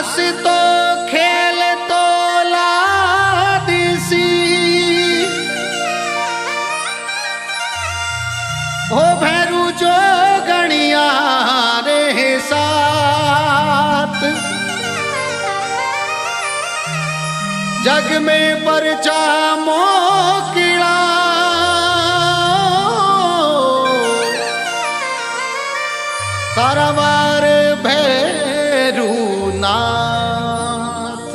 आस तो खेल तो लादिसी हो भैरू जो गणिया रे साथ जग में परचा मोकिला तारावार भैरू नाथ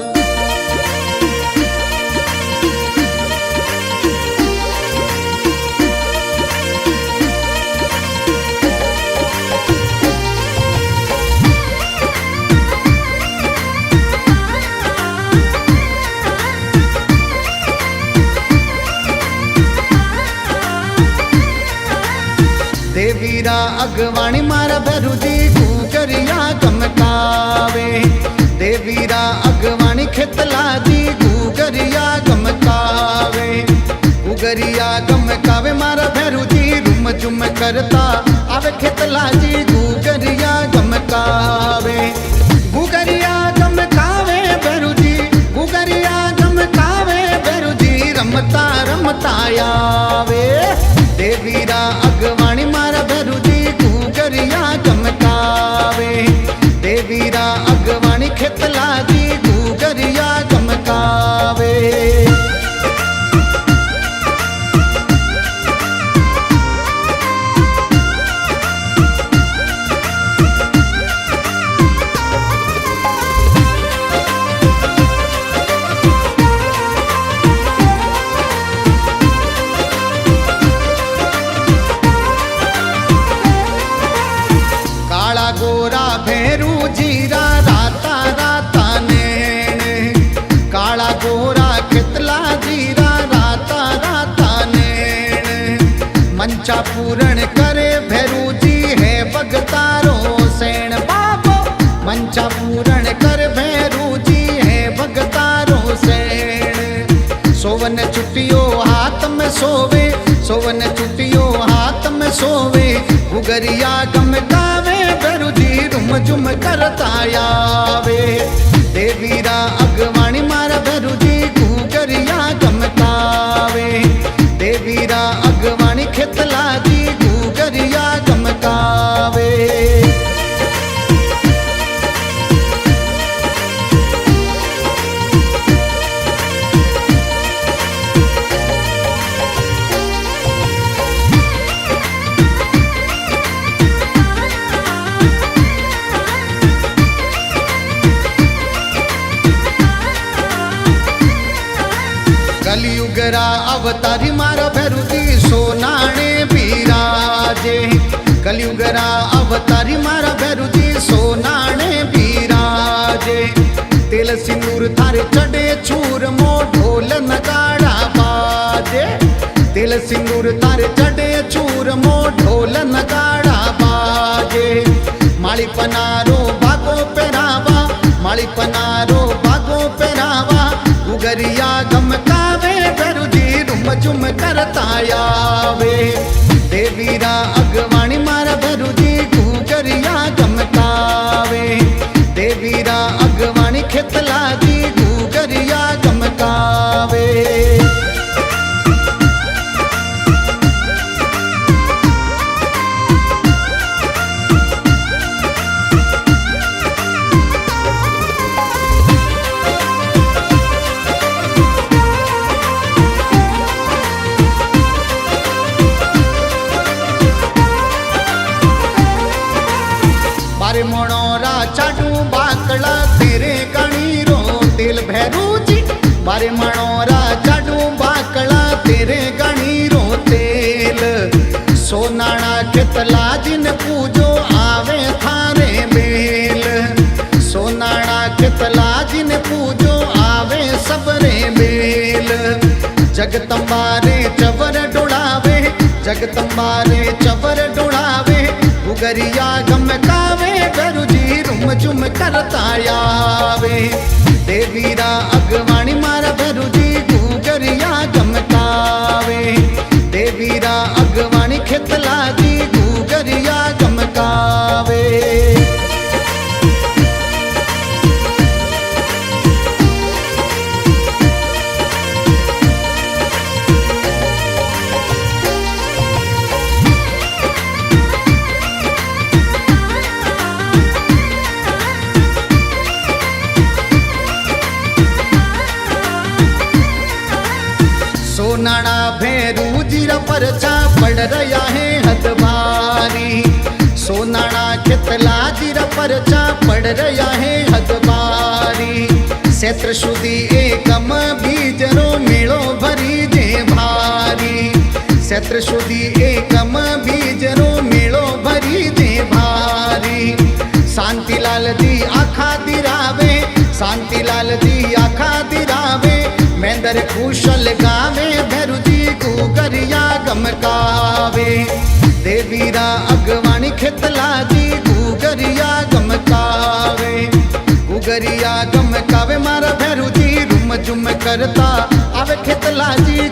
देवीरा अगवाणी मारा भैरूजी गुगरिया गमकावे देवीरा अगवाणी खेतला दी गुगरिया गमकावे गुगरिया गमकावे मारा भैरूजी रुम जुम करता आवे खेतला जी गुगरिया गमकावे गुगरिया गमकावे भैरूजी गुगरिया गमकावे भैरूजी रमता रमता आवे देवीरा अगवाणी मारा भैरूजी गुगरिया गमकावे देवीरा अगवाणी खेतला जी गुगरिया गमकावे गोरा भैरू जीरा राता राता नैन काला गोरा खितला जीरा राता राता नैन मंचा पूरण करे भैरू जी है भगतारो सैन बाबो मंचा पूरण कर भैरू जी है भगतारो सैन सोवन चुटियो हाथ में सोवे सोवन चुटियो हाथ में सोवे गुगरिया गमकावे भैरूजी रुम जुम करता आवे देवीरा अगवाणी मारा भैरूजी गुगरिया गमकावे देवीरा अगवाणी खेतला जी गुगरिया गमकावे कलियुगरा अवतारी मारा भैरूजी सोनाणे बिराजे कलियुगरा अवतारी मारा भैरूजी सोनाणे बिराजे तेल सिंदूर थारे चढ़े छूर मो ढोल नगाड़ा बाजे तेल सिंदूर थारे चढ़े छूर मो ढोल नगाड़ा बाजे माली पनारो भागो पहरावा माली पनारो भागो पहरावा गुगरिया गमकावे भैरूजी रुम जुम करता आवे देवीरा अगवाणी मारा भैरूजी गुगरिया गमकावे देवीरा अगवाणी खेतला जी गुगरिया गमकावे बारे मनोरा चाटू बाकड़ा तेरे गणी रो तेल भैरूजी बारे मनोरा चाटू बाकड़ा तेरे गणी रो तेल सोनाना खेतला जिन पूजो आवे थारे बेल सोनाना खेतला जिन पूजो आवे सबरे बेल जगतंबारे चवर डोड़ावे जगतंबारे चवर डोड़ावे गुगरिया गमकावे भैरूजी रुम जुम करता आवे देवीरा अगवाणी मारा भैरूजी गुगरिया गमकावे देवीरा अगवाणी खेतला जी गुगरिया गमकावे परचा पड़ रहा है हद भारी। सोनाणा खेतला जीरा परचा पड़ रहा है हद भारी। क्षेत्र सुधी एकम बीजरो मेळो भरी जे भारी। क्षेत्र सुधी एकम बीजरो मेळो भरी जे भारी। शांतिलाल जी आखा दिरावे, शांतिलाल जी आखा दिरावे। मेंदर कुशल गावे, भैरुजी गुगरिया गमकावे। देवीरा अगवाणी खेतला जी गुगरिया गमकावे। गुगरिया गमकावे मारा भैरुजी रुम झुम करता आवे खेतला जी